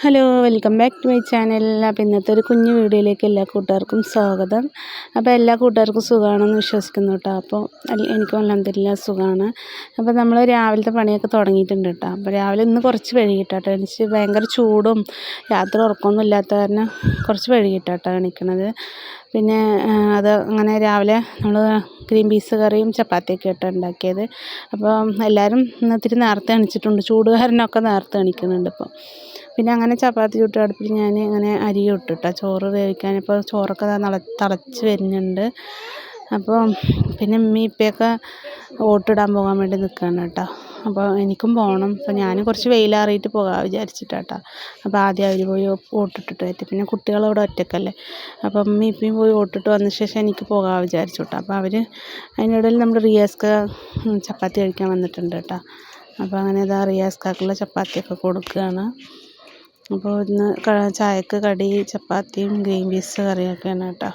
Hello welcome back to my channel. അപ്പോൾ ഇന്നത്തെ ഒരു കുഞ്ഞു വീഡിയോയിലേക്ക് എല്ലാ കൂട്ടുകാർക്കും സ്വാഗതം. അപ്പോൾ എല്ലാ കൂട്ടുകാർക്കും സുഖമാണെന്ന് വിശ്വസിക്കുന്നു കേട്ടോ. അപ്പോൾ എനിക്കും അൽഹംദുലില്ലാ സുഖമാണ്. അപ്പോൾ നമ്മൾ രാവിലത്തെ പണിയൊക്കെ തുടങ്ങിയിട്ടുണ്ട് കേട്ടോ. അപ്പോൾ രാവിലെ ഇന്ന് കുറച്ച് വൈകിട്ടാട്ടോ എണീച്ച്, ഭയങ്കര ചൂടും രാത്രി ഉറക്കമൊന്നും ഇല്ലാത്ത കാരണം കുറച്ച് വൈകിട്ടാട്ടോ എണീക്കണത്. പിന്നെ അത് അങ്ങനെ രാവിലെ നമ്മൾ ഗ്രീൻ പീസ് കറിയും ചപ്പാത്തിയൊക്കെ ആയിട്ടാണ് ഉണ്ടാക്കിയത്. അപ്പോൾ എല്ലാവരും ഇന്ന് ഇത്തിരി നേരത്തെ എണീച്ചിട്ടുണ്ട്, ചൂടുകാരനൊക്കെ നേരത്തെ എണീക്കുന്നുണ്ട് ഇപ്പോൾ. പിന്നെ അങ്ങനെ ചപ്പാത്തി ചുട്ട അടുപ്പിൽ ഞാൻ ഇങ്ങനെ അരി ഇട്ടിട്ടോ ചോറ് വേവിക്കാൻ. ഇപ്പോൾ ചോറൊക്കെ തിളച്ച് വരുന്നുണ്ട്. അപ്പോൾ പിന്നെ ഉമ്മയും ഇപ്പയൊക്കെ ഓട്ടിടാൻ പോകാൻ വേണ്ടി നിൽക്കുകയാണ് കേട്ടോ. അപ്പോൾ എനിക്കും പോകണം. അപ്പോൾ ഞാൻ കുറച്ച് വെയിലാറിയിട്ട് പോകാൻ വിചാരിച്ചിട്ടാട്ടോ. അപ്പോൾ ആദ്യം അവർ പോയി ഓട്ടിട്ടിട്ട് വരട്ടെ, പിന്നെ കുട്ടികളവിടെ ഒറ്റക്കല്ലേ. അപ്പോൾ ഉമ്മയും ഇപ്പയും പോയി ഓട്ടിട്ട് വന്ന ശേഷം എനിക്ക് പോകാൻ വിചാരിച്ചു കേട്ടോ. അപ്പോൾ അവർ അതിനിടയിൽ നമ്മുടെ റിയാസ്ക്ക് ചപ്പാത്തി കഴിക്കാൻ വന്നിട്ടുണ്ട് കേട്ടോ. അപ്പോൾ അങ്ങനെ ഇതാ റിയാസ്ക്കാക്കുള്ള ചപ്പാത്തിയൊക്കെ കൊടുക്കുകയാണ്. അപ്പോൾ ഇന്ന് ചായക്ക് കടി ചപ്പാത്തിയും ഗ്രീൻ പീസ് കറിയൊക്കെയാണ് കേട്ടോ.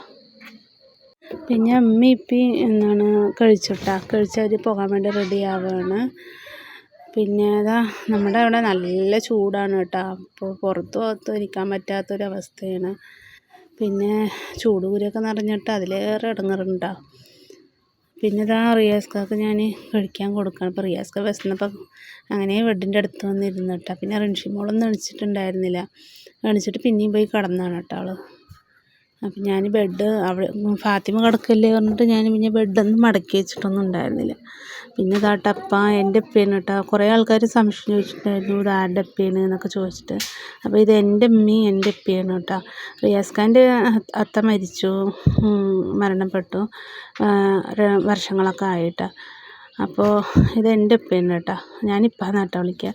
പിന്നെ അമ്മ ഇപ്പി കഴിച്ചവർ പോകാൻ വേണ്ടി റെഡി ആവുകയാണ്. പിന്നെ അതാ നമ്മുടെ അവിടെ നല്ല ചൂടാണ് കേട്ടോ. അപ്പോൾ പുറത്തും ഇരിക്കാൻ പറ്റാത്തൊരവസ്ഥയാണ്. പിന്നെ ചൂട് കുരുയൊക്കെ നിറഞ്ഞിട്ട് അതിലേറെ ഇടങ്ങറുണ്ടോ. പിന്നെ ഇതാ റിയാസ്ക്കാക്ക് ഞാൻ കഴിക്കാൻ കൊടുക്കണം. അപ്പോൾ റിയാസ്ക്ക് വിശന്നപ്പോൾ അങ്ങനെ ബെഡിൻ്റെ അടുത്ത് വന്നിരുന്നു കേട്ടോ. പിന്നെ റിൻഷിമോളൊന്നും എണീച്ചിട്ടുണ്ടായിരുന്നില്ല. എണീച്ചിട്ട് പിന്നെയും പോയി കിടന്നാണ് കേട്ടോ ആൾ. അപ്പം ഞാൻ ബെഡ് അവിടെ ഫാത്തിമ കിടക്കല്ലേ പറഞ്ഞിട്ട് ഞാൻ പിന്നെ ബെഡൊന്നും മടക്കി വെച്ചിട്ടൊന്നും ഉണ്ടായിരുന്നില്ല. പിന്നെ ഇതാ ടപ്പ എൻ്റെ ഉപ്പയാണ് കേട്ടോ. കുറേ ആൾക്കാർ സംശയം ചോദിച്ചിട്ടുണ്ടായിരുന്നു ഇത് ആരുടെ ഉപ്പയാണ് എന്നൊക്കെ ചോദിച്ചിട്ട്. അപ്പോൾ ഇത് എൻ്റെ ഉമ്മയും എൻ്റെ ഉപ്പയാണ് കേട്ടോ. റിയാസ്ഖാൻ്റെ അത്ത മരണപ്പെട്ടു വർഷങ്ങളൊക്കെ ആയിട്ടാ. അപ്പോൾ ഇത് എൻ്റെ ഉപ്പയാണ് കേട്ടോ. ഞാനിപ്പാന്നാട്ടോ വിളിക്കുക.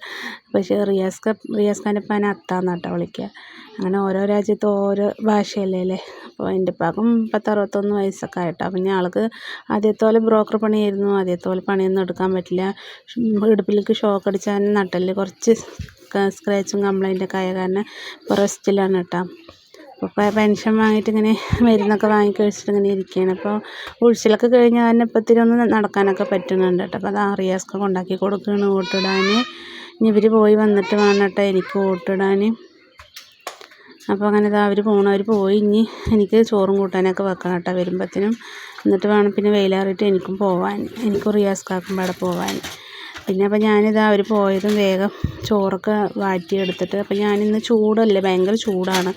പക്ഷേ റിയാസ്ഖാൻ്റെ ഉപ്പാനെ അത്താന്നാട്ടോ വിളിക്കുക. അങ്ങനെ ഓരോ രാജ്യത്ത് ഓരോ ഭാഷയല്ലേ അല്ലേ. അപ്പോൾ എൻ്റെ ഉപ്പാക്കും 60-61 വയസ്സൊക്കെ ആയിട്ടോ. പിന്നെ ആൾക്ക് ആദ്യത്തെ പോലെ ബ്രോക്കർ പണിയായിരുന്നു. ആദ്യത്തെ പോലെ പണിയൊന്നും എടുക്കാൻ പറ്റില്ല. ഇടുപ്പിലേക്ക് ഷോക്ക് അടിച്ചാൽ നട്ടല് കുറച്ച് സ്ക്രാച്ചും കംപ്ലൈൻറ്റൊക്കെ ആയ കാരണം ഇപ്പോൾ റെസ്റ്റിലാണ് കേട്ടോ. അപ്പോൾ പെൻഷൻ വാങ്ങിയിട്ട് ഇങ്ങനെ മരുന്നൊക്കെ വാങ്ങിക്കഴിച്ചിട്ട് ഇങ്ങനെ ഇരിക്കുകയാണ്. അപ്പോൾ ഉഴിച്ചിലൊക്കെ കഴിഞ്ഞ കാരണം ഇപ്പോൾ ഇത്തിരി ഒന്ന് നടക്കാനൊക്കെ പറ്റുന്നുണ്ട് കേട്ടോ. അപ്പോൾ അത് റിയാസ്ക്ക് കൊണ്ടാക്കി കൊടുക്കുകയാണ് ഓട്ടിടാൻ. ഇനി ഇവർ പോയി വന്നിട്ട് വേണം കേട്ടോ എനിക്ക് ഓട്ടിടാൻ. അപ്പോൾ അങ്ങനെ ഇതാ അവർ പോയി. ഇനി എനിക്ക് ചോറും കൂട്ടാനൊക്കെ വെക്കണം കേട്ടോ വരുമ്പോഴത്തേനും. എന്നിട്ട് വേണം പിന്നെ വെയിലാറിയിട്ട് എനിക്കും പോവാൻ, എനിക്കും റിയാസ്ക്കാക്കും അവിടെ പോവാൻ. പിന്നെ അപ്പോൾ ഞാനിതാ അവർ പോയതും വേഗം ചോറൊക്കെ വാറ്റിയെടുത്തിട്ട്, അപ്പോൾ ഞാനിന്ന് ചൂടല്ലേ, ഭയങ്കര ചൂടാണ്.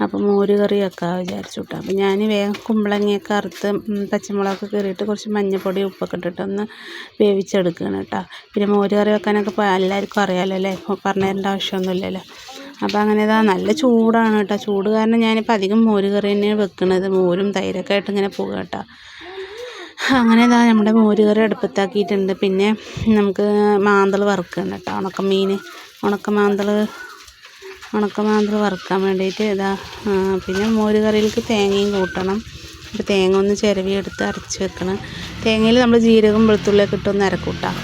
അപ്പോൾ മോര് കറി വെക്കാൻ വിചാരിച്ചു കേട്ടോ. അപ്പോൾ ഞാൻ വേഗം കുമ്പളങ്ങയൊക്കെ അറുത്ത് പച്ചമുളകൊക്കെ കീറിയിട്ട് കുറച്ച് മഞ്ഞൾപ്പൊടി ഉപ്പൊക്കെ ഇട്ടിട്ടൊന്ന് വേവിച്ചെടുക്കുകയാണ് കേട്ടോ. പിന്നെ മോര് കറി വെക്കാനൊക്കെ എല്ലാവർക്കും അറിയാമല്ലോ അല്ലേ, പറഞ്ഞു തരേണ്ട ആവശ്യമൊന്നുമില്ലല്ലോ. അപ്പോൾ അങ്ങനെ ഇതാ നല്ല ചൂടാണ് കേട്ടോ. ചൂട് കാരണം ഞാനിപ്പോൾ അധികം മോര് കറി തന്നെയാണ് വെക്കുന്നത്. മോരും തൈരൊക്കെ ആയിട്ട് ഇങ്ങനെ പോകുക കേട്ടോ. അങ്ങനെ ഇതാ നമ്മുടെ മോര് കറി അടുപ്പത്താക്കിയിട്ടുണ്ട്. പിന്നെ നമുക്ക് മാന്തൾ വറുക്കണം കേട്ടോ. ഉണക്കമാന്തൾ വറുക്കാൻ വേണ്ടിയിട്ട് ഇതാ. പിന്നെ മോര് കറിയിലേക്ക് തേങ്ങയും കൂട്ടണം. അപ്പോൾ തേങ്ങ ഒന്ന് ചിരവിയെടുത്ത് അരച്ച് വെക്കണം. തേങ്ങയിൽ നമ്മൾ ജീരകം വെളുത്തുള്ളിയൊക്കെ ഇട്ടൊന്ന് അരക്കൂട്ടാം.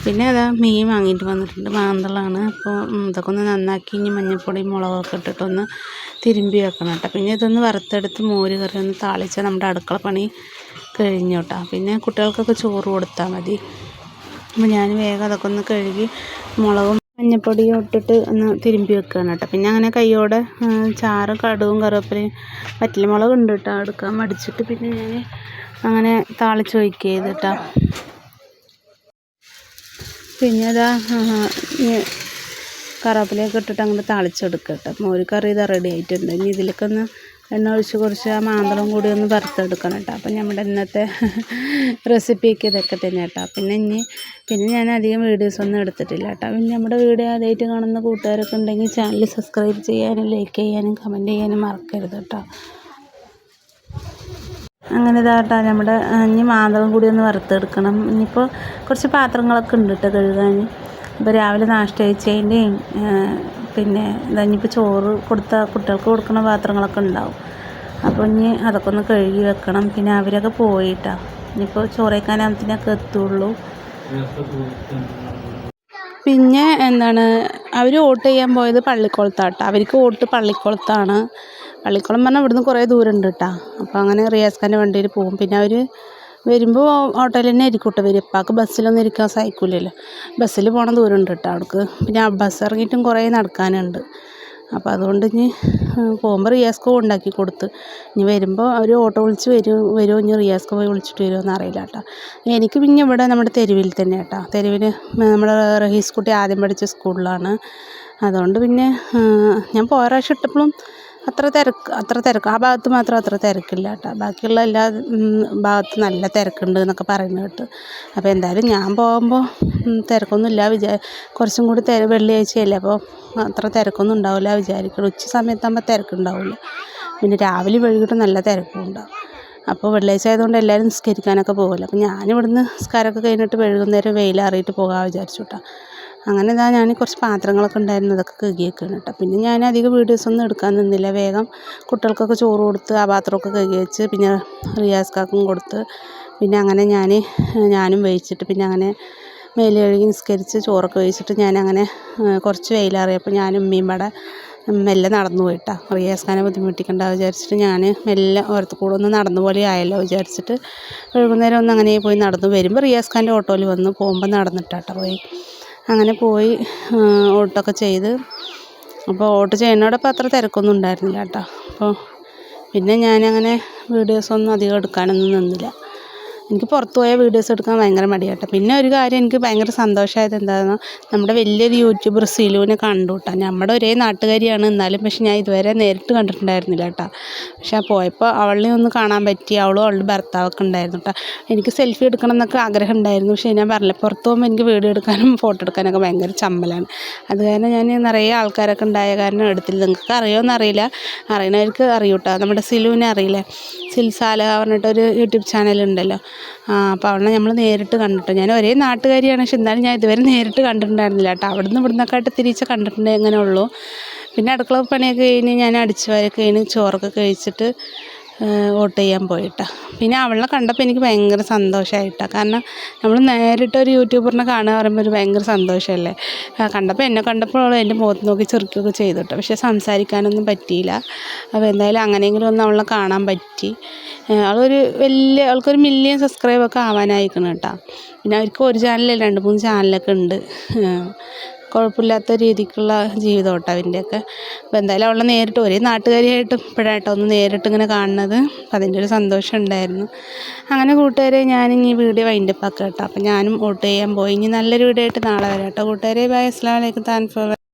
പിന്നെ അതാ മീൻ വാങ്ങിയിട്ട് വന്നിട്ടുണ്ട്, മാന്തളാണ്. അപ്പോൾ ഇതൊക്കെ ഒന്ന് നന്നാക്കി ഇനി മഞ്ഞൾപ്പൊടിയും മുളകൊക്കെ ഇട്ടിട്ടൊന്ന് തിരുമ്പി വെക്കണം കേട്ടോ. പിന്നെ ഇതൊന്ന് വറുത്തെടുത്ത് മോര് കറി ഒന്ന് താളിച്ചാൽ നമ്മുടെ അടുക്കള പണി കഴിഞ്ഞു കേട്ടോ. പിന്നെ കുട്ടികൾക്കൊക്കെ ചോറ് കൊടുത്താൽ മതി. അപ്പോൾ ഞാൻ വേഗം അതൊക്കെ ഒന്ന് കഴുകി മുളകും മഞ്ഞൾപ്പൊടിയും ഇട്ടിട്ട് ഒന്ന് തിരുമ്പി വെക്കുകയാണ് കേട്ടോ. പിന്നെ അങ്ങനെ കയ്യോടെ ചാറ് കടുകും കറിവേപ്പിലയും വറ്റൽമുളക് ഉണ്ട് കേട്ടോ എടുക്കാൻ മടിച്ചിട്ട്. പിന്നെ ഞാൻ അങ്ങനെ താളിച്ച് ഒഴിക്കുക ചെയ്ത് കേട്ടോ. പിന്നെ അതാ കറിവേപ്പിലയൊക്കെ ഇട്ടിട്ട് അങ്ങോട്ട് താളിച്ചെടുക്കുക കേട്ടോ. മോര് കറി ഇതാ റെഡി ആയിട്ടുണ്ട്. ഇനി ഇതിലേക്ക് ഒന്ന് എണ്ണ ഒഴിച്ച് കുറച്ച് ആ മാന്തളം കൂടി ഒന്ന് വറുത്തെടുക്കണം കേട്ടോ. അപ്പം നമ്മുടെ ഇന്നത്തെ റെസിപ്പിയൊക്കെ ഇതൊക്കെ തന്നെ കേട്ടോ. പിന്നെ ഞാൻ അധികം വീഡിയോസൊന്നും എടുത്തിട്ടില്ല കേട്ടോ. പിന്നെ നമ്മുടെ വീഡിയോ ആദ്യമായിട്ട് കാണുന്ന കൂട്ടുകാരൊക്കെ ഉണ്ടെങ്കിൽ ചാനൽ സബ്സ്ക്രൈബ് ചെയ്യാനും ലൈക്ക് ചെയ്യാനും കമൻറ്റ് ചെയ്യാനും മറക്കരുത് കേട്ടോ. അങ്ങനെ ഇതാട്ടോ നമ്മുടെ ഇനി മാന്തളം കൂടി ഒന്ന് വറുത്തെടുക്കണം. ഇനിയിപ്പോൾ കുറച്ച് പാത്രങ്ങളൊക്കെ ഉണ്ട് കേട്ടോ കഴുകാൻ. ഇപ്പോൾ രാവിലെ നാഷ്ട കഴിച്ചതിൻ്റെയും പിന്നെ ഇനിയിപ്പോൾ ചോറ് കുട്ടികൾക്ക് കൊടുക്കുന്ന പാത്രങ്ങളൊക്കെ ഉണ്ടാവും. അപ്പോൾ ഇനി അതൊക്കെ ഒന്ന് കഴുകി വെക്കണം. പിന്നെ അവരൊക്കെ പോയിട്ടാ ഇനിയിപ്പോൾ ചോറ് കഴിക്കാനാകുമ്പത്തിനൊക്കെ എത്തുള്ളൂ. പിന്നെ അവർ വോട്ട് ചെയ്യാൻ പോയത് പള്ളിക്കുളത്താട്ടോ. അവർക്ക് വോട്ട് പള്ളിക്കുളത്താണ്. പള്ളിക്കുളം പറഞ്ഞാൽ ഇവിടുന്ന് കുറേ ദൂരം ഉണ്ട് കേട്ടോ. അപ്പോൾ അങ്ങനെ റിയാസ്ഖാൻ്റെ വണ്ടിയിൽ പോകും. പിന്നെ അവർ വരുമ്പോൾ ഓട്ടോയിൽ തന്നെ ആയിരിക്കും കേട്ടോ വരും. ഉപ്പാക്ക് ബസ്സിലൊന്നും ഇരിക്കാൻ സഹിക്കില്ലല്ലോ. ബസ്സിൽ പോകണ ദൂരം ഉണ്ട് കേട്ടോ അവിടേക്ക്. പിന്നെ ബസ് ഇറങ്ങിയിട്ടും കുറേ നടക്കാനുണ്ട്. അപ്പോൾ അതുകൊണ്ട് ഇനി പോകുമ്പോൾ റിയാസ്ക്ക് ഉണ്ടാക്കി കൊടുത്ത് ഇനി വരുമ്പോൾ അവർ ഓട്ടോ വിളിച്ച് വരുമോ ഇനി റിയാസ്ക്ക് പോയി വിളിച്ചിട്ട് വരുമോ എന്ന് അറിയില്ല കേട്ടോ. എനിക്ക് പിന്നെ ഇവിടെ നമ്മുടെ തെരുവിൽ തന്നെ കേട്ടോ, തെരുവിൽ നമ്മുടെ റഹീസ് കുട്ടി ആദ്യം പഠിച്ച സ്കൂളിലാണ്. അതുകൊണ്ട് പിന്നെ ഞാൻ പോയ പ്രാവശ്യം ഇട്ടപ്പോഴും അത്ര തിരക്ക് ആ ഭാഗത്ത് മാത്രം അത്ര തിരക്കില്ല കേട്ടോ. ബാക്കിയുള്ള എല്ലാ ഭാഗത്തും നല്ല തിരക്കുണ്ട് എന്നൊക്കെ പറയുന്നത് കേട്ട്. അപ്പോൾ എന്തായാലും ഞാൻ പോകുമ്പോൾ തിരക്കൊന്നുമില്ല കുറച്ചും കൂടി വെള്ളിയാഴ്ചയല്ലേ, അപ്പോൾ അത്ര തിരക്കൊന്നും ഉണ്ടാവില്ല വിചാരിക്കണം. ഉച്ച സമയത്താകുമ്പോൾ തിരക്കുണ്ടാവില്ല. പിന്നെ രാവിലെ വൈകിട്ട് നല്ല തിരക്കും ഉണ്ടാവും. അപ്പോൾ വെള്ളിയാഴ്ച ആയതുകൊണ്ട് എല്ലാവരും നിസ്കരിക്കാനൊക്കെ പോകുമല്ലോ. അപ്പോൾ ഞാനിവിടുന്ന് നിസ്കാരമൊക്കെ കഴിഞ്ഞിട്ട് വൈകുന്നേരം വെയിലാറിയിട്ട് പോകാമെന്ന് വിചാരിച്ചു കേട്ടോ. അങ്ങനെ ഇതാ ഞാൻ കുറച്ച് പാത്രങ്ങളൊക്കെ ഉണ്ടായിരുന്നു, അതൊക്കെ കഴുകി വെക്കുകയാണ് കേട്ടോ. പിന്നെ ഞാൻ അധികം വീഡിയോസൊന്നും എടുക്കാൻ നിന്നില്ല. വേഗം കുട്ടികൾക്കൊക്കെ ചോറ് കൊടുത്ത് ആ പാത്രമൊക്കെ കഴുകി വെച്ച് പിന്നെ റിയാസ്ക്കാക്കും കൊടുത്ത് പിന്നെ അങ്ങനെ ഞാനും വേവിച്ചിട്ട് പിന്നെ അങ്ങനെ മേല് കഴുകി നിസ്കരിച്ച് ചോറൊക്കെ വേവിച്ചിട്ട് ഞാനങ്ങനെ കുറച്ച് വെയിലാറിയപ്പോൾ ഞാനും ഉമ്മയും പാടെ മെല്ലെ നടന്നു പോയിട്ടാ. റിയാസ്ക്കാനെ ബുദ്ധിമുട്ടിക്കണ്ട വിചാരിച്ചിട്ട് ഞാൻ മെല്ലെ ഓരത്ത് കൂടെ ഒന്ന് നടന്നു പോലെ ആയല്ലോ വിചാരിച്ചിട്ട് വൈകുന്നേരം ഒന്ന് അങ്ങനെ പോയി നടന്നു. വരുമ്പോൾ റിയാസ്ക്കാൻ്റെ ഓട്ടോയിൽ വന്നു, പോകുമ്പോൾ നടന്നിട്ടാട്ടോ പോയി. അങ്ങനെ പോയി ഓട്ടമൊക്കെ ചെയ്ത്. അപ്പോൾ ഓട്ടോ ചെയ്യുന്നതോടൊപ്പം അത്ര തിരക്കൊന്നും ഉണ്ടായിരുന്നില്ല കേട്ടോ. അപ്പോൾ പിന്നെ ഞാനങ്ങനെ വീഡിയോസൊന്നും അധികം എടുക്കാനൊന്നും നിന്നില്ല. എനിക്ക് പുറത്ത് പോയ വീഡിയോസ് എടുക്കാൻ ഭയങ്കര മടിയാട്ടോ. പിന്നെ ഒരു കാര്യം എനിക്ക് ഭയങ്കര സന്തോഷമായത് എന്താണെന്നോ, നമ്മുടെ വലിയൊരു യൂട്യൂബർ സിലുവിനെ കണ്ടു കേട്ടോ. നമ്മുടെ ഒരേ നാട്ടുകാരിയാണ് എന്നാലും പക്ഷെ ഞാൻ ഇതുവരെ നേരിട്ട് കണ്ടിട്ടുണ്ടായിരുന്നില്ല കേട്ടോ. പക്ഷെ പോയപ്പോൾ അവളെ ഒന്ന് കാണാൻ പറ്റി. അവളും അവളുടെ ഭർത്താവൊക്കെ ഉണ്ടായിരുന്നു കേട്ടോ. എനിക്ക് സെൽഫി എടുക്കണം എന്നൊക്കെ ആഗ്രഹം ഉണ്ടായിരുന്നു. പക്ഷേ ഞാൻ പറഞ്ഞില്ല, പുറത്ത് പോകുമ്പോൾ എനിക്ക് വീഡിയോ എടുക്കാനും ഫോട്ടോ എടുക്കാനൊക്കെ ഭയങ്കര ചമ്മലാണ്. അത് കാരണം ഞാൻ നിറയെ ആൾക്കാരൊക്കെ ഉണ്ടായ കാരണം എടുത്തില്ല. നിങ്ങൾക്ക് അറിയുമോ അറിയില്ല, അറിയണവർക്ക് അറിയൂ കേട്ടോ. നമ്മുടെ സിലുവിനെ അറിയില്ലേ, സിൽസാല പറഞ്ഞിട്ടൊരു യൂട്യൂബ് ചാനലുണ്ടല്ലോ. അപ്പോൾ അവളെ നമ്മൾ നേരിട്ട് കണ്ടിട്ടോ. ഞാൻ ഒരേ നാട്ടുകാരിയാണ്, പക്ഷെ എന്നാലും ഞാൻ ഇതുവരെ നേരിട്ട് കണ്ടിട്ടുണ്ടായിരുന്നില്ല കേട്ടോ. അവിടുന്ന് ഇവിടുന്നൊക്കെ ആയിട്ട് തിരിച്ച് കണ്ടിട്ടുണ്ട് അങ്ങനെ ഉള്ളൂ. പിന്നെ അടുക്കള പണിയൊക്കെ കഴിഞ്ഞ് ഞാൻ അടിച്ചു വാരൊക്കെ കഴിഞ്ഞ് ചോറൊക്കെ കഴിച്ചിട്ട് വോട്ട് ചെയ്യാൻ പോയിട്ടാ. പിന്നെ അവളെ കണ്ടപ്പോൾ എനിക്ക് ഭയങ്കര സന്തോഷമായിട്ടാണ്. കാരണം നമ്മൾ നേരിട്ട് ഒരു യൂട്യൂബറിനെ കാണുക പറയുമ്പോൾ ഒരു ഭയങ്കര സന്തോഷമല്ലേ. കണ്ടപ്പോൾ എന്നെ കണ്ടപ്പോൾ അവൾ എൻ്റെ മുഖത്ത് നോക്കി ചെറുക്കുകയൊക്കെ ചെയ്തു കേട്ടോ. പക്ഷേ സംസാരിക്കാനൊന്നും പറ്റിയില്ല. അപ്പോൾ എന്തായാലും അങ്ങനെയെങ്കിലും ഒന്ന് അവളെ കാണാൻ പറ്റി. അവൾക്കൊരു 1 മില്യൺ സബ്സ്ക്രൈബൊക്കെ ആവാനായിരിക്കണം കേട്ടോ. പിന്നെ അവർക്ക് ഒരു ചാനലല്ല 2-3 ചാനലൊക്കെ ഉണ്ട്. കുഴപ്പമില്ലാത്ത രീതിക്കുള്ള ജീവിതം കേട്ടോ അവൻ്റെയൊക്കെ. അപ്പോൾ എന്തായാലും അവളെ നേരിട്ട് ഒരേ നാട്ടുകാരിയായിട്ടും ഇപ്പോഴാട്ടോ ഒന്ന് നേരിട്ട് ഇങ്ങനെ കാണുന്നത്. അപ്പോൾ അതിൻ്റെ ഒരു സന്തോഷം ഉണ്ടായിരുന്നു. അങ്ങനെ കൂട്ടുകാരെ ഞാനിനി ഈ വീഡിയോ വൈൻഡപ്പ് ആക്കാം കേട്ടോ. അപ്പോൾ ഞാനും വോട്ട് ചെയ്യാൻ പോയി. ഇനി നല്ലൊരു വീഡിയോ ആയിട്ട് നാളെ വരാം കേട്ടോ കൂട്ടുകാരെ. ബൈ, അസ്സലാമു അലൈക്കും. Thanks for